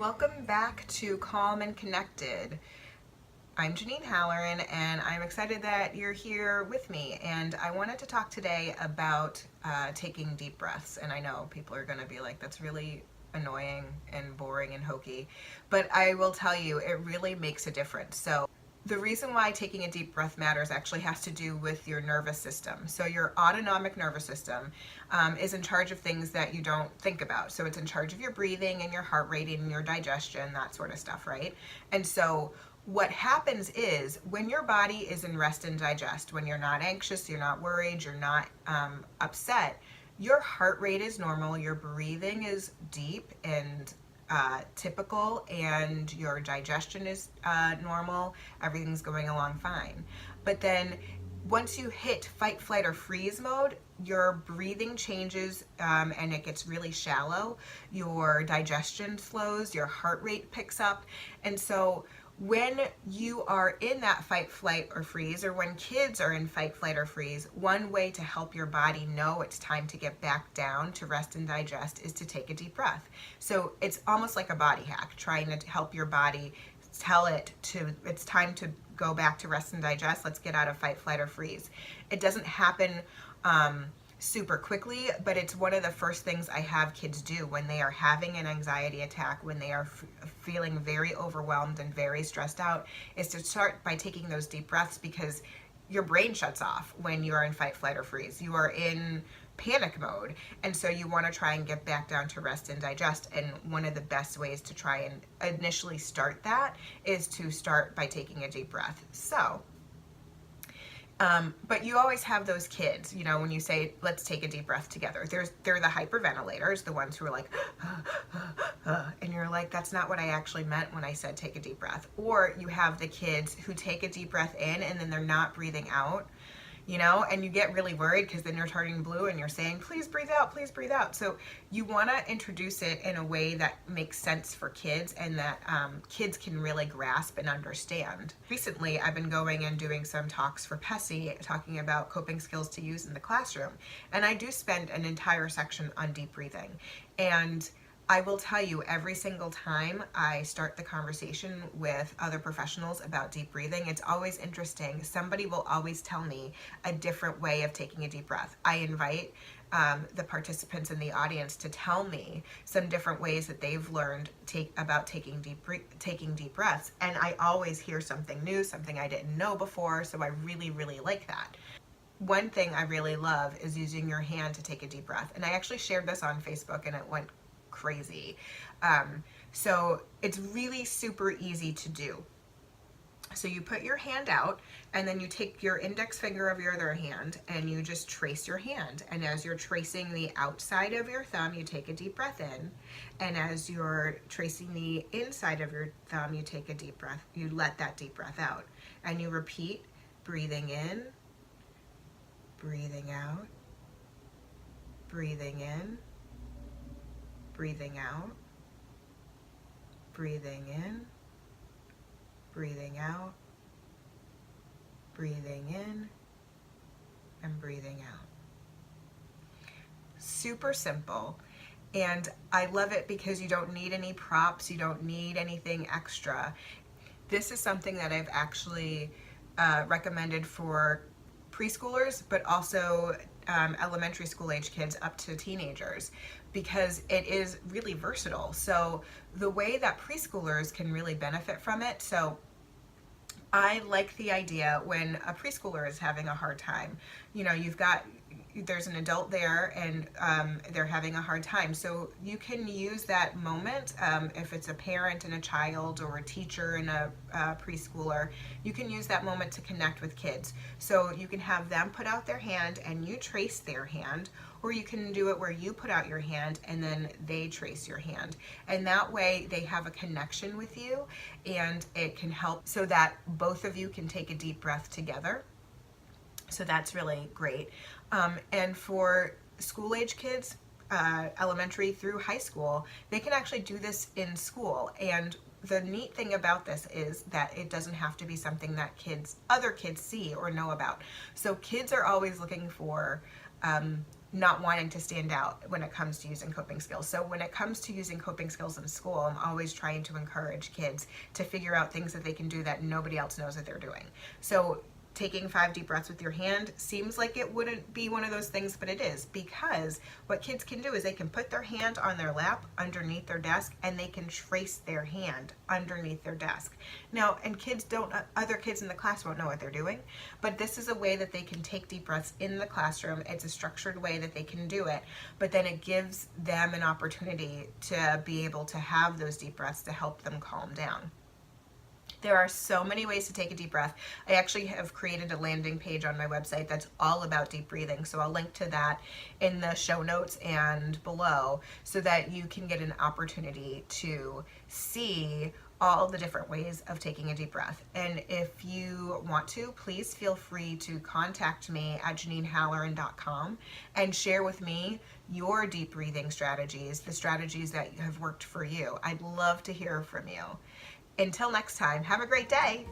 Welcome back to Calm and Connected. I'm Janine Halloran and I'm excited that you're here with me, and I wanted to talk today about taking deep breaths. And I know people are going to be like, that's really annoying and boring and hokey, but I will tell you it really makes a difference. So the reason why taking a deep breath matters actually has to do with your nervous system. So your autonomic nervous system is in charge of things that you don't think about. So it's in charge of your breathing and your heart rate and your digestion, that sort of stuff, right? And so what happens is when your body is in rest and digest, when you're not anxious, you're not worried, you're not upset, your heart rate is normal, your breathing is deep and typical, and your digestion is normal, everything's going along fine. But then once you hit fight, flight, or freeze mode, your breathing changes and it gets really shallow, your digestion slows, your heart rate picks up. And so when you are in that fight, flight, or freeze, or when kids are in fight, flight, or freeze, one way to help your body know it's time to get back down to rest and digest is to take a deep breath. So it's almost like a body hack, trying to help your body tell it it's time to go back to rest and digest. Let's get out of fight, flight, or freeze. It doesn't happen super quickly, but it's one of the first things I have kids do when they are having an anxiety attack, when they are feeling very overwhelmed and very stressed out, is to start by taking those deep breaths, because your brain shuts off when you are in fight, flight, or freeze. You are in panic mode, and so you want to try and get back down to rest and digest. And one of the best ways to try and initially start that is to start by taking a deep breath. So but you always have those kids, you know, when you say, let's take a deep breath together. They're the hyperventilators, the ones who are like, and you're like, that's not what I actually meant when I said take a deep breath. Or you have the kids who take a deep breath in and then they're not breathing out, you know, and you get really worried because then you're turning blue and you're saying, please breathe out, please breathe out. So you want to introduce it in a way that makes sense for kids and that kids can really grasp and understand. Recently, I've been going and doing some talks for PESI, talking about coping skills to use in the classroom. And I do spend an entire section on deep breathing. And I will tell you, every single time I start the conversation with other professionals about deep breathing, it's always interesting. Somebody will always tell me a different way of taking a deep breath. I invite the participants in the audience to tell me some different ways that they've learned about taking deep breaths, and I always hear something new, something I didn't know before, so I really, really like that. One thing I really love is using your hand to take a deep breath, and I actually shared this on Facebook and it went crazy. So it's really super easy to do. So you put your hand out and then you take your index finger of your other hand and you just trace your hand. And as you're tracing the outside of your thumb, you take a deep breath in. And as you're tracing the inside of your thumb, you take a deep breath, you let that deep breath out. And you repeat, breathing in, breathing out, breathing in, breathing out, breathing in, breathing out, breathing in, and breathing out. Super simple. And I love it because you don't need any props, you don't need anything extra. This is something that I've actually recommended for preschoolers, but also elementary school age kids up to teenagers, because it is really versatile. So the way that preschoolers can really benefit from it, so I like the idea when a preschooler is having a hard time, you know, there's an adult there and they're having a hard time. So you can use that moment, if it's a parent and a child or a teacher and a preschooler, you can use that moment to connect with kids. So you can have them put out their hand and you trace their hand, or you can do it where you put out your hand and then they trace your hand. And that way they have a connection with you, and it can help so that both of you can take a deep breath together. So that's really great. And for school age kids, elementary through high school, they can actually do this in school. And the neat thing about this is that it doesn't have to be something that other kids see or know about. So kids are always looking for not wanting to stand out when it comes to using coping skills. So when it comes to using coping skills in school, I'm always trying to encourage kids to figure out things that they can do that nobody else knows that they're doing. So taking 5 deep breaths with your hand seems like it wouldn't be one of those things, but it is, because what kids can do is they can put their hand on their lap underneath their desk and they can trace their hand underneath their desk. Now, and other kids in the class won't know what they're doing, but this is a way that they can take deep breaths in the classroom. It's a structured way that they can do it, but then it gives them an opportunity to be able to have those deep breaths to help them calm down. There are so many ways to take a deep breath. I actually have created a landing page on my website that's all about deep breathing. So I'll link to that in the show notes and below so that you can get an opportunity to see all the different ways of taking a deep breath. And if you want to, please feel free to contact me at JanineHalloran.com and share with me your deep breathing strategies, the strategies that have worked for you. I'd love to hear from you. Until next time, have a great day.